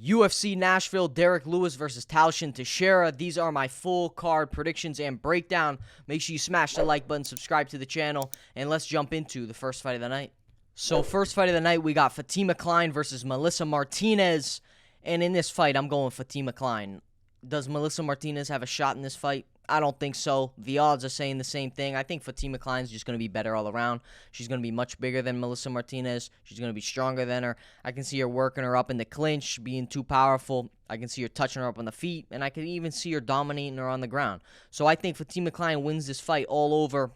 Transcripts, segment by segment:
UFC Nashville, Lewis versus Teixeira. These are my full card predictions and breakdown. Make sure you smash the like button, subscribe to the channel, and let's jump into the first fight of the night. So first fight of the night, we got Kline versus Melissa Martinez. And in this fight, I'm going Kline. Does Melissa Martinez have a shot in this fight? I don't think so. The odds are saying the same thing. I think Kline's just going to be better all around. She's going to be much bigger than Melissa Martinez. She's going to be stronger than her. I can see her working her up in the clinch, being too powerful. I can see her touching her up on the feet, and I can even see her dominating her on the ground. So I think Kline wins this fight all over,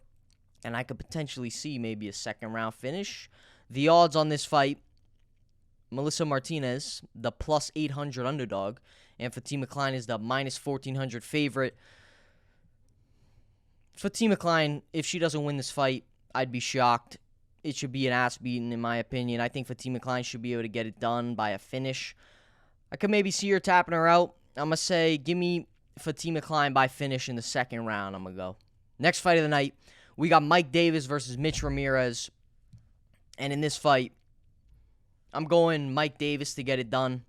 and I could potentially see maybe a second-round finish. The odds on this fight, Melissa Martinez, the plus 800 underdog, and Kline is the minus 1,400 favorite. Kline, if she doesn't win this fight, I'd be shocked. It should be an ass beating, in my opinion. I think Kline should be able to get it done by a finish. I could maybe see her tapping her out. I'm going to say, give me Kline by finish in the second round. I'm going to go. Next fight of the night, we got Mike Davis versus Mitch Ramirez. And in this fight, I'm going Mike Davis to get it done.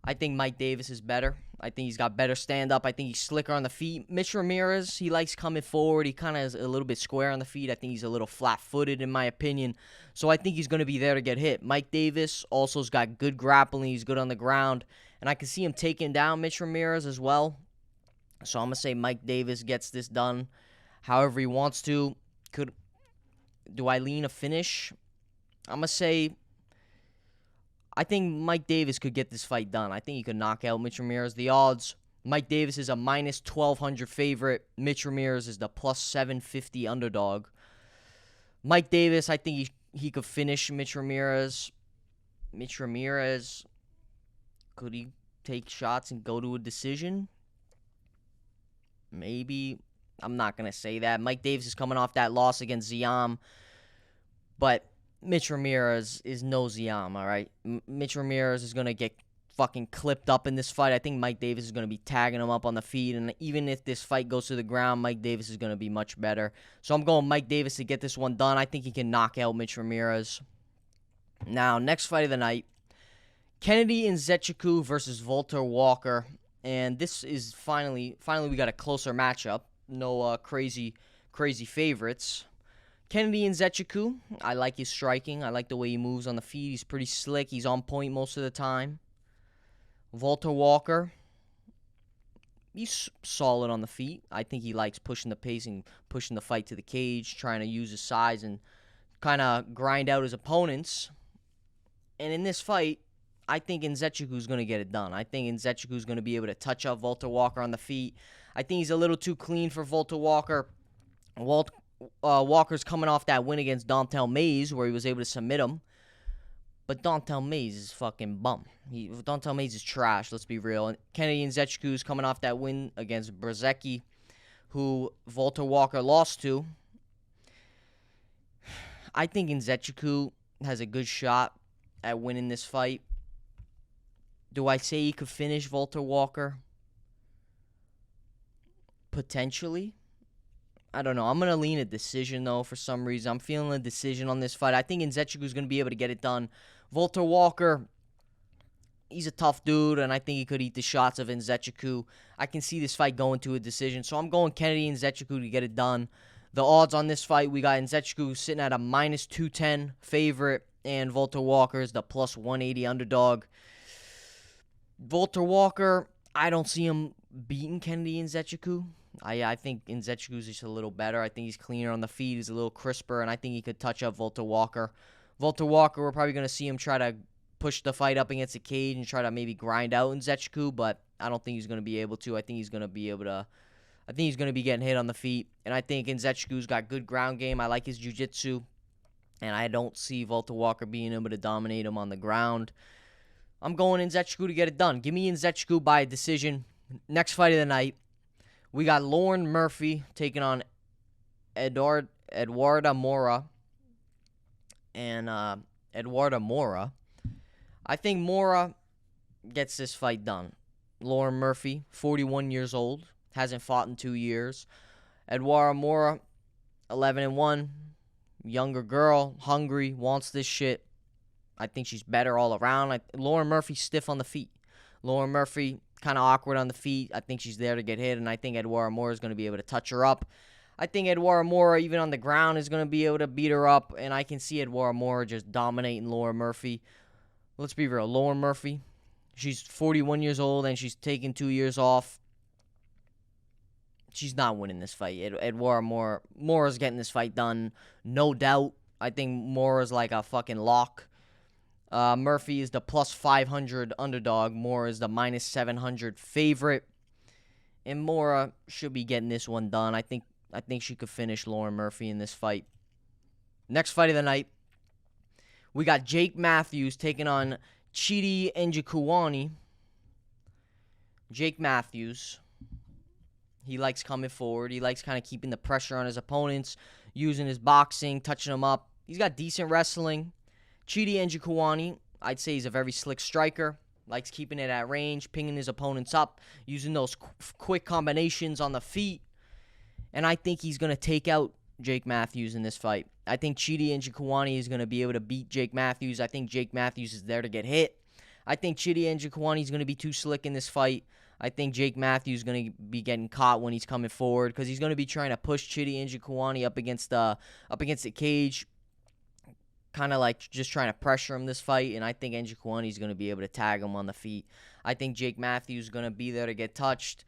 I think Mike Davis is better. I think he's got better stand-up. I think he's slicker on the feet. Mitch Ramirez, he likes coming forward. He kind of is a little bit square on the feet. I think he's a little flat-footed, in my opinion. So I think he's going to be there to get hit. Mike Davis also has got good grappling. He's good on the ground. And I can see him taking down Mitch Ramirez as well. So I'm going to say Mike Davis gets this done however he wants to. Do I lean a finish? I'm going to say I think Mike Davis could get this fight done. I think he could knock out Mitch Ramirez. The odds, Mike Davis is a minus 1,200 favorite. Mitch Ramirez is the plus 750 underdog. Mike Davis, I think he could finish Mitch Ramirez. Mitch Ramirez, could he take shots and go to a decision? Maybe. I'm not going to say that. Mike Davis is coming off that loss against Ziam. But Mitch Ramirez is no Ziam, all right? Mitch Ramirez is going to get fucking clipped up in this fight. I think Mike Davis is going to be tagging him up on the feet, and even if this fight goes to the ground, Mike Davis is going to be much better. So I'm going Mike Davis to get this one done. I think he can knock out Mitch Ramirez. Now, next fight of the night, Nzechukwu versus Walter Walker, and this is finally we got a closer matchup. No crazy favorites. Nzechukwu, I like his striking. I like the way he moves on the feet. He's pretty slick. He's on point most of the time. Walter Walker, he's solid on the feet. I think he likes pushing the pace and pushing the fight to the cage, trying to use his size and kind of grind out his opponents. And in this fight, I think Nzechukwu is going to get it done. I think Nzechukwu is going to be able to touch up Walter Walker on the feet. I think he's a little too clean for Walter Walker. Walker's coming off that win against Don'Tale Mayes where he was able to submit him. But Don'Tale Mayes is fucking bum. Don'Tale Mayes is trash, let's be real. And Nzechukwu is coming off that win against Brzezicki, who Walter Walker lost to. I think Nzechukwu has a good shot at winning this fight. Do I say he could finish Walter Walker? Potentially. I don't know. I'm going to lean a decision, though, for some reason. I'm feeling a decision on this fight. I think Nzechukwu is going to be able to get it done. Walter Walker, he's a tough dude, and I think he could eat the shots of Nzechukwu. I can see this fight going to a decision, so I'm going Nzechukwu to get it done. The odds on this fight, we got Nzechukwu sitting at a minus 210 favorite, and Walter Walker is the plus 180 underdog. Walter Walker, I don't see him beating Nzechukwu. I think Nzechukwu is just a little better. I think he's cleaner on the feet. He's a little crisper, and I think he could touch up Walter Walker. Walter Walker, we're probably going to see him try to push the fight up against the cage and try to maybe grind out Nzechukwu, but I don't think he's going to be able to. I think he's going to be getting hit on the feet, and I think Nzechukwu's got good ground game. I like his jiu-jitsu, and I don't see Walter Walker being able to dominate him on the ground. I'm going Nzechukwu to get it done. Give me Nzechukwu by a decision. Next fight of the night, we got Lauren Murphy taking on Eduarda Moura. And Eduarda Moura. I think Moura gets this fight done. Lauren Murphy, 41 years old, hasn't fought in 2 years. Eduarda Moura, 11-1, younger girl, hungry, wants this shit. I think she's better all around. Lauren Murphy's stiff on the feet. Lauren Murphy, kind of awkward on the feet. I think she's there to get hit, and I think Eduardo Moura is going to be able to touch her up. I think Eduardo Moura, even on the ground, is going to be able to beat her up, and I can see Eduardo Moura just dominating Lauren Murphy. Let's be real. Lauren Murphy, she's 41 years old, and she's taken 2 years off. She's not winning this fight. Eduardo Moura's getting this fight done, no doubt. I think Moura's like a fucking lock. Murphy is the plus 500 underdog. Moura is the minus 700 favorite. And Moura should be getting this one done. I think she could finish Lauren Murphy in this fight. Next fight of the night, we got Jake Matthews taking on Chidi Njokuani. Jake Matthews, he likes coming forward. He likes kind of keeping the pressure on his opponents, using his boxing, touching them up. He's got decent wrestling. Chidi Njokuani, I'd say he's a very slick striker. Likes keeping it at range, pinging his opponents up, using those quick combinations on the feet. And I think he's going to take out Jake Matthews in this fight. I think Chidi Njokuani is going to be able to beat Jake Matthews. I think Jake Matthews is there to get hit. I think Chidi Njokuani is going to be too slick in this fight. I think Jake Matthews is going to be getting caught when he's coming forward because he's going to be trying to push Chidi Njokuani up against the cage, kind of like just trying to pressure him this fight, and I think Njokuani is going to be able to tag him on the feet. I think Jake Matthews is going to be there to get touched.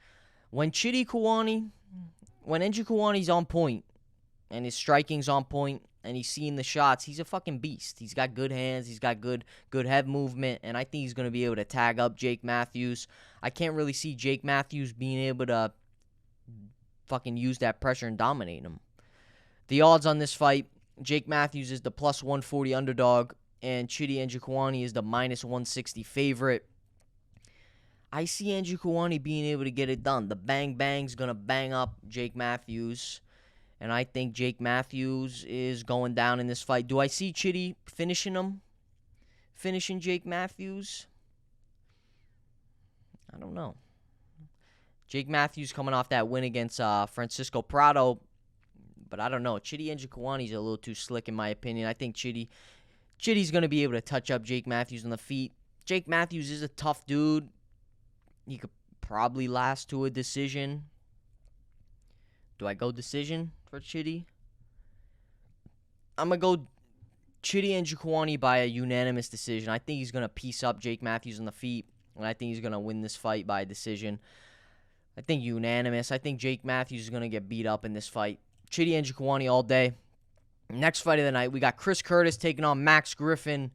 When Njokuani's on point, and his striking's on point, and he's seeing the shots, he's a fucking beast. He's got good hands, he's got good head movement, and I think he's going to be able to tag up Jake Matthews. I can't really see Jake Matthews being able to fucking use that pressure and dominate him. The odds on this fight, Jake Matthews is the plus 140 underdog, and Chidi Njokuani is the minus 160 favorite. I see Njokuani being able to get it done. The bang's going to bang up Jake Matthews, and I think Jake Matthews is going down in this fight. Do I see Chidi finishing him? Finishing Jake Matthews? I don't know. Jake Matthews coming off that win against Francisco Prado, but I don't know. Chidi Njokuani's a little too slick in my opinion. I think Chidi's going to be able to touch up Jake Matthews on the feet. Jake Matthews is a tough dude. He could probably last to a decision. Do I go decision for Chidi? I'm going to go Chidi Njokuani by a unanimous decision. I think he's going to piece up Jake Matthews on the feet, and I think he's going to win this fight by a decision. I think unanimous. I think Jake Matthews is going to get beat up in this fight. Chidi Njokuani all day. Next fight of the night, we got Chris Curtis taking on Max Griffin.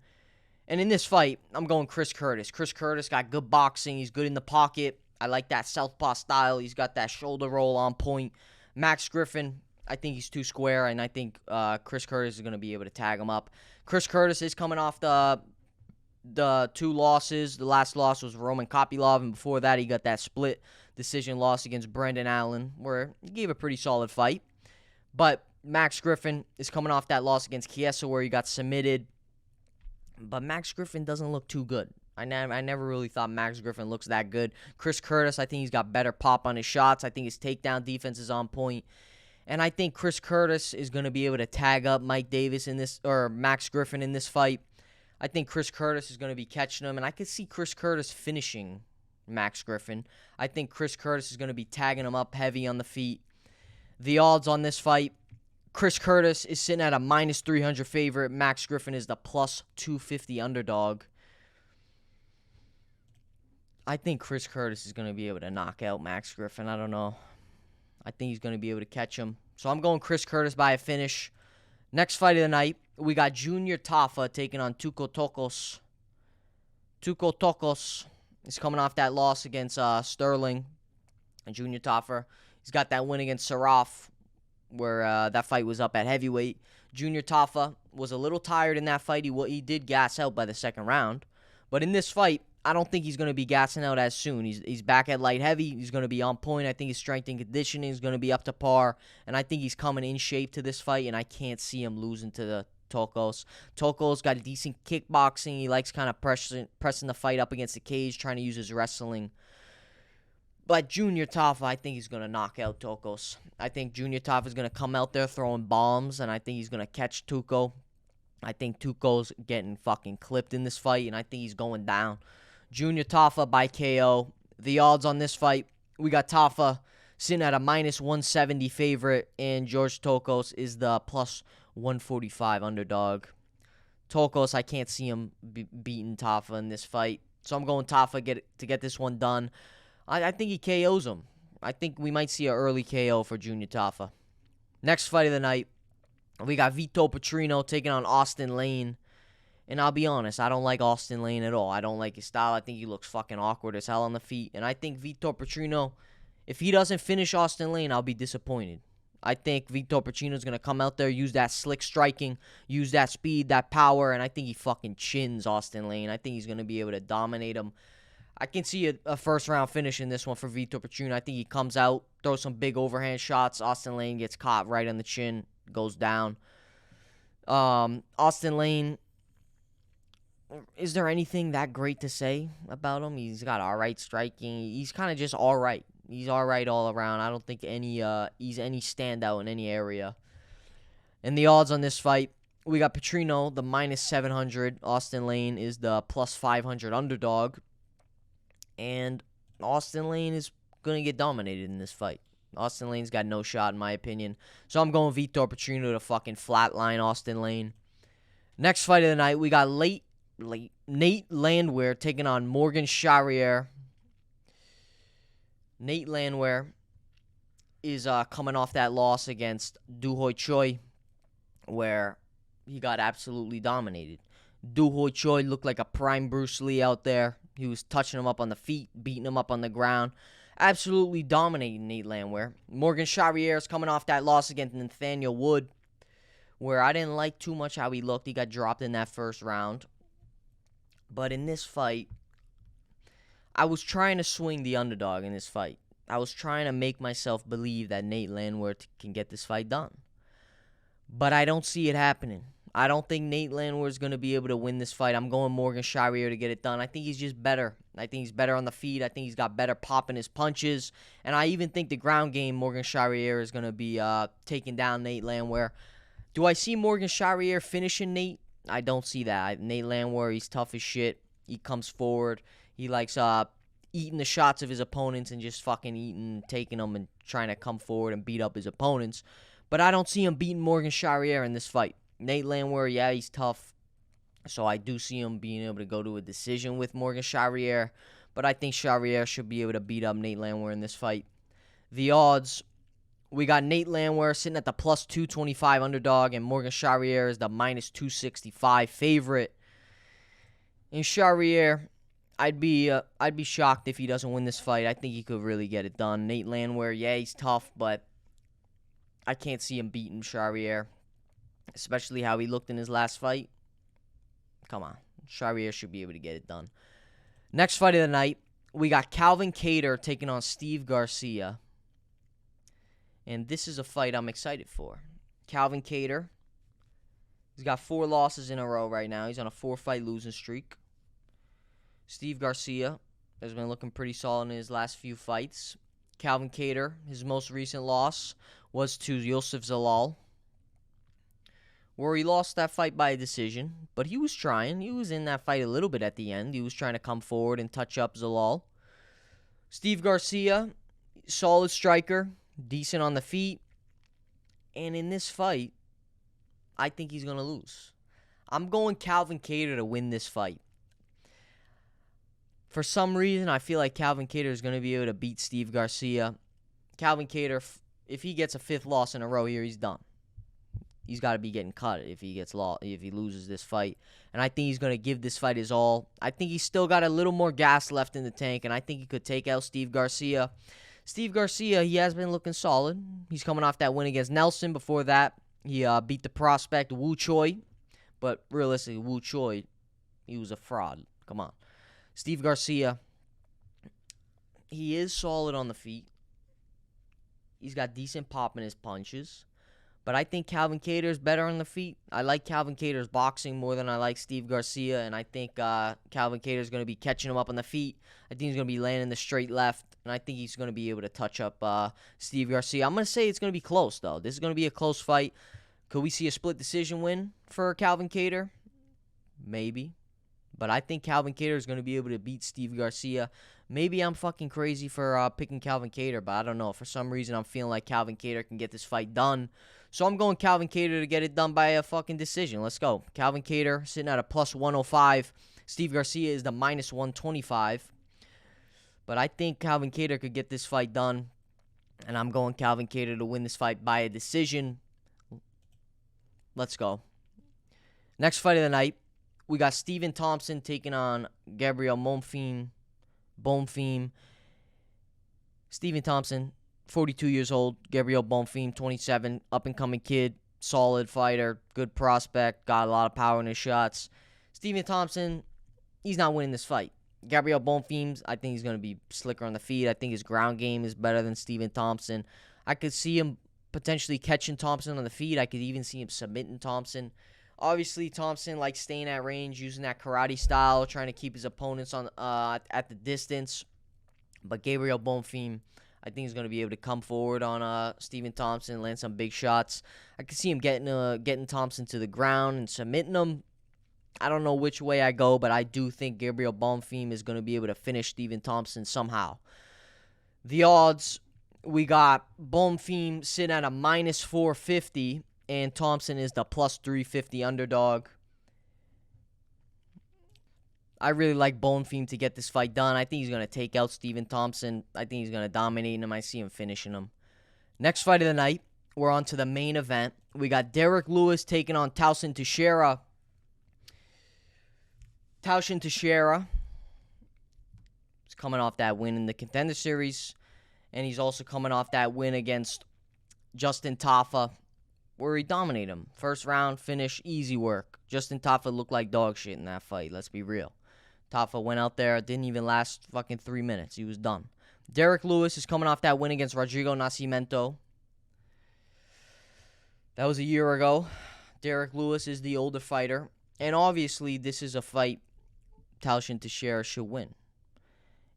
And in this fight, I'm going Chris Curtis. Chris Curtis got good boxing. He's good in the pocket. I like that southpaw style. He's got that shoulder roll on point. Max Griffin, I think he's too square, and I think Chris Curtis is going to be able to tag him up. Chris Curtis is coming off the two losses. The last loss was Roman Kopylov, and before that, he got that split decision loss against Brendan Allen, where he gave a pretty solid fight. But Max Griffin is coming off that loss against Chiesa, where he got submitted. But Max Griffin doesn't look too good. I never really thought Max Griffin looks that good. Chris Curtis, I think he's got better pop on his shots. I think his takedown defense is on point. And I think Chris Curtis is going to be able to tag up Mike Davis in this, or Max Griffin in this fight. I think Chris Curtis is going to be catching him, and I could see Chris Curtis finishing Max Griffin. I think Chris Curtis is going to be tagging him up heavy on the feet. The odds on this fight, Chris Curtis is sitting at a minus 300 favorite. Max Griffin is the plus 250 underdog. I think Chris Curtis is going to be able to knock out Max Griffin. I don't know. I think he's going to be able to catch him. So I'm going Chris Curtis by a finish. Next fight of the night, we got Junior Tafa taking on Tokkos. Tokkos is coming off that loss against Sterling. And Junior Tafa, he's got that win against Saraf, where that fight was up at heavyweight. Junior Tafa was a little tired in that fight. He did gas out by the second round. But in this fight, I don't think he's going to be gassing out as soon. He's back at light heavy. He's going to be on point. I think his strength and conditioning is going to be up to par. And I think he's coming in shape to this fight, and I can't see him losing to the Tokkos. Tokkos got a decent kickboxing. He likes kind of pressing the fight up against the cage, trying to use his wrestling. But Junior Tafa, I think he's going to knock out Tokkos. I think Junior Tafa is going to come out there throwing bombs, and I think he's going to catch Tukko. I think Tukko's getting fucking clipped in this fight, and I think he's going down. Junior Tafa by KO. The odds on this fight, we got Tafa sitting at a -170 favorite, and George Tokkos is the plus 145 underdog. Tokkos, I can't see him beating Tafa in this fight, so I'm going Tafa to get this one done. I think he KOs him. I think we might see an early KO for Junior Tafa. Next fight of the night, we got Vito Petrino taking on Austin Lane. And I'll be honest, I don't like Austin Lane at all. I don't like his style. I think he looks fucking awkward as hell on the feet. And I think Vito Petrino, if he doesn't finish Austin Lane, I'll be disappointed. I think Vito Petrino's going to come out there, use that slick striking, use that speed, that power, and I think he fucking chins Austin Lane. I think he's going to be able to dominate him. I can see a first-round finish in this one for Vito Petrino. I think he comes out, throws some big overhand shots. Austin Lane gets caught right on the chin, goes down. Austin Lane, is there anything that great to say about him? He's got all right striking. He's kind of just all right. He's all right all around. I don't think he's any standout in any area. And the odds on this fight, we got Petrino, the -700. Austin Lane is the +500 underdog. And Austin Lane is going to get dominated in this fight. Austin Lane's got no shot, in my opinion. So I'm going Vito Petrino to fucking flatline Austin Lane. Next fight of the night, we got Nate Landwehr taking on Morgan Charrière. Nate Landwehr is coming off that loss against Du Hoi Choi, where he got absolutely dominated. Du Hoi Choi looked like a prime Bruce Lee out there. He was touching him up on the feet, beating him up on the ground. Absolutely dominating Nate Landwehr. Morgan Charrière is coming off that loss against Nathaniel Wood, where I didn't like too much how he looked. He got dropped in that first round. But in this fight, I was trying to swing the underdog in this fight. I was trying to make myself believe that Nate Landwehr can get this fight done. But I don't see it happening. I don't think Nate Landwehr is going to be able to win this fight. I'm going Morgan Charrière to get it done. I think he's just better. I think he's better on the feet. I think he's got better pop in his punches. And I even think the ground game, Morgan Charrière is going to be taking down Nate Landwehr. Do I see Morgan Charrière finishing Nate? I don't see that. Nate Landwehr, he's tough as shit. He comes forward. He likes eating the shots of his opponents and just fucking taking them and trying to come forward and beat up his opponents. But I don't see him beating Morgan Charrière in this fight. Nate Landwehr, yeah, he's tough. So I do see him being able to go to a decision with Morgan Charrière. But I think Charrière should be able to beat up Nate Landwehr in this fight. The odds, we got Nate Landwehr sitting at the +225 underdog, and Morgan Charrière is the -265 favorite. In Charrière, I'd be shocked if he doesn't win this fight. I think he could really get it done. Nate Landwehr, yeah, he's tough, but I can't see him beating Charrière, especially how he looked in his last fight. Come on, Charrière should be able to get it done. Next fight of the night, we got Calvin Kattar taking on Steve Garcia. And this is a fight I'm excited for. Calvin Kattar, he's got 4 losses in a row right now. He's on a 4-fight losing streak. Steve Garcia has been looking pretty solid in his last few fights. Calvin Kattar, his most recent loss was to Yusuf Zalal, where he lost that fight by a decision. But he was trying. He was in that fight a little bit at the end. He was trying to come forward and touch up Zalal. Steve Garcia, solid striker, decent on the feet. And in this fight, I think he's going to lose. I'm going Calvin Kattar to win this fight. For some reason, I feel like Calvin Kattar is going to be able to beat Steve Garcia. Calvin Kattar, if he gets a 5th loss in a row here, he's done. He's got to be getting cut if he loses this fight. And I think he's going to give this fight his all. I think he's still got a little more gas left in the tank, and I think he could take out Steve Garcia. Steve Garcia, he has been looking solid. He's coming off that win against Nelson. Before that, he beat the prospect Woo Choi. But realistically, Woo Choi, he was a fraud. Come on. Steve Garcia, he is solid on the feet. He's got decent pop in his punches. But I think Calvin Kattar is better on the feet. I like Calvin Kattar's boxing more than I like Steve Garcia. And I think Calvin Kattar is going to be catching him up on the feet. I think he's going to be landing the straight left. And I think he's going to be able to touch up Steve Garcia. I'm going to say it's going to be close, though. This is going to be a close fight. Could we see a split decision win for Calvin Kattar? Maybe. But I think Calvin Kattar is going to be able to beat Steve Garcia. Maybe I'm fucking crazy for picking Calvin Kattar, but I don't know. For some reason, I'm feeling like Calvin Kattar can get this fight done. So I'm going Calvin Kattar to get it done by a fucking decision. Let's go. Calvin Kattar sitting at a plus 105. Steve Garcia is the minus 125. But I think Calvin Kattar could get this fight done. And I'm going Calvin Kattar to win this fight by a decision. Let's go. Next fight of the night, we got Stephen Thompson taking on Gabriel Bonfim. Stephen Thompson, 42 years old. Gabriel Bonfim, 27. Up-and-coming kid. Solid fighter. Good prospect. Got a lot of power in his shots. Stephen Thompson, he's not winning this fight. Gabriel Bonfim, I think he's going to be slicker on the feet. I think his ground game is better than Stephen Thompson. I could see him potentially catching Thompson on the feet. I could even see him submitting Thompson. Obviously, Thompson likes staying at range, using that karate style, trying to keep his opponents on at the distance. But Gabriel Bonfim, I think he's going to be able to come forward on Stephen Thompson, land some big shots. I could see him getting Thompson to the ground and submitting him. I don't know which way I go, but I do think Gabriel Bonfim is going to be able to finish Stephen Thompson somehow. The odds, we got Bonfim sitting at a minus 450. And Thompson is the plus 350 underdog. I really like Bonfim to get this fight done. I think he's going to take out Stephen Thompson. I think he's going to dominate him. I see him finishing him. Next fight of the night, we're on to the main event. We got Derek Lewis taking on Teixeira. Teixeira is coming off that win in the Contender Series. And he's also coming off that win against Justin Tafa, where he dominated him. First round, finish, easy work. Justin Tafa looked like dog shit in that fight, let's be real. Tafa went out there, didn't even last fucking 3 minutes. He was done. Derek Lewis is coming off that win against Rodrigo Nascimento. That was a year ago. Derek Lewis is the older fighter. And obviously, this is a fight Teixeira should win.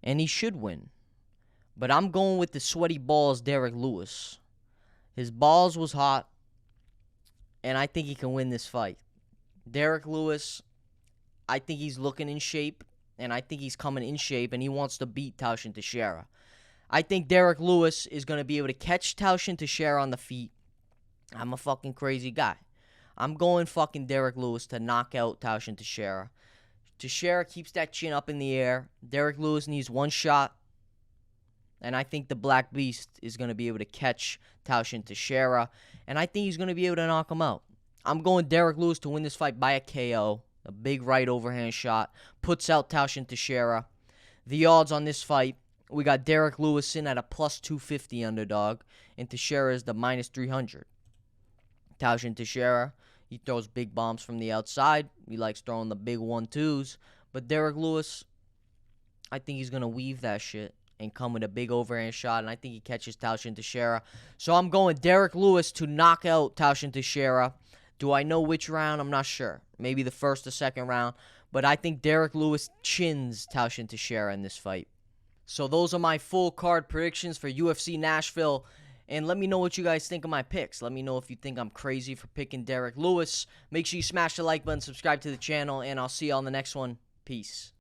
And he should win. But I'm going with the sweaty balls Derek Lewis. His balls was hot. And I think he can win this fight. Derek Lewis, I think he's looking in shape. And I think he's coming in shape. And he wants to beat Teixeira. I think Derek Lewis is going to be able to catch Teixeira on the feet. I'm a fucking crazy guy. I'm going fucking Derek Lewis to knock out Teixeira. Teixeira keeps that chin up in the air. Derek Lewis needs one shot. And I think the Black Beast is going to be able to catch Teixeira. And I think he's going to be able to knock him out. I'm going Derek Lewis to win this fight by a KO. A big right overhand shot. Puts out Teixeira. The odds on this fight, we got Derek Lewis in at a plus 250 underdog. And Teixeira is the minus 300. Teixeira, he throws big bombs from the outside. He likes throwing the big 1-2s. But Derek Lewis, I think he's going to weave that shit and come with a big overhand shot, and I think he catches Teixeira. So I'm going Derek Lewis to knock out Teixeira. Do I know which round? I'm not sure. Maybe the first or second round. But I think Derek Lewis chins Teixeira in this fight. So those are my full card predictions for UFC Nashville. And let me know what you guys think of my picks. Let me know if you think I'm crazy for picking Derek Lewis. Make sure you smash the like button, subscribe to the channel, and I'll see you on the next one. Peace.